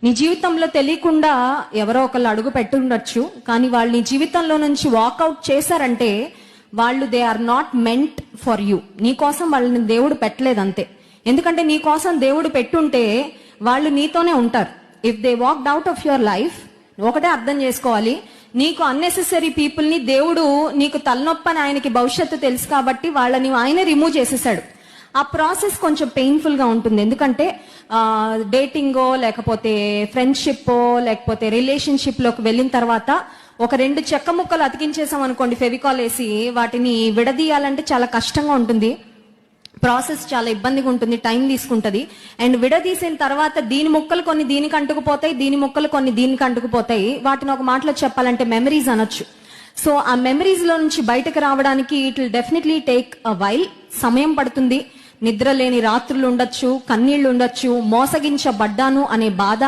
నీ జీవితంలో తెలియకుండా ఎవరో ఒకళ్ళు అడుగు పెట్టుండొచ్చు, కానీ వాళ్ళు నీ జీవితంలో నుంచి వాకౌట్ చేశారంటే వాళ్ళు they are not meant for you. నీ కోసం వాళ్ళని దేవుడు పెట్టలేదు అంతే. ఎందుకంటే నీ కోసం దేవుడు పెట్టుంటే వాళ్ళు నీతోనే ఉంటారు. If they walked out of your life, ఒకటే అర్థం చేసుకోవాలి, నీకు అన్నెసెసరీ పీపుల్ ని దేవుడు, నీకు తలనొప్పి అని ఆయనకి భవిష్యత్తు తెలుసు కాబట్టి వాళ్ళని ఆయన రిమూవ్ చేసేసాడు. ఆ ప్రాసెస్ కొంచెం పెయిన్ఫుల్ గా ఉంటుంది. ఎందుకంటే డేటింగో లేకపోతే ఫ్రెండ్షిప్ లేకపోతే రిలేషన్షిప్ లోకి వెళ్ళిన తర్వాత ఒక 2 చెక్క ముక్కలు అతికించేసాం అనుకోండి, ఫెవికాల్ వేసి, వాటిని విడదీయాలంటే చాలా కష్టంగా ఉంటుంది. ప్రాసెస్ చాలా ఇబ్బందిగా ఉంటుంది, టైం తీసుకుంటది. అండ్ విడదీసిన తర్వాత దీని ముక్కలు కొన్ని దీనికి అంటుకుపోతాయి, దీని ముక్కలు కొన్ని దీనికి అంటుకుపోతాయి. వాటిని ఒక మాటలో చెప్పాలంటే మెమరీస్ అనొచ్చు. సో ఆ మెమరీస్ లో నుంచి బయటకు రావడానికి it will definitely take a while, సమయం పడుతుంది. నిద్ర లేని రాత్రులు ఉండొచ్చు, కన్నీళ్లు ఉండొచ్చు, మోసగించబడ్డాను అనే బాధ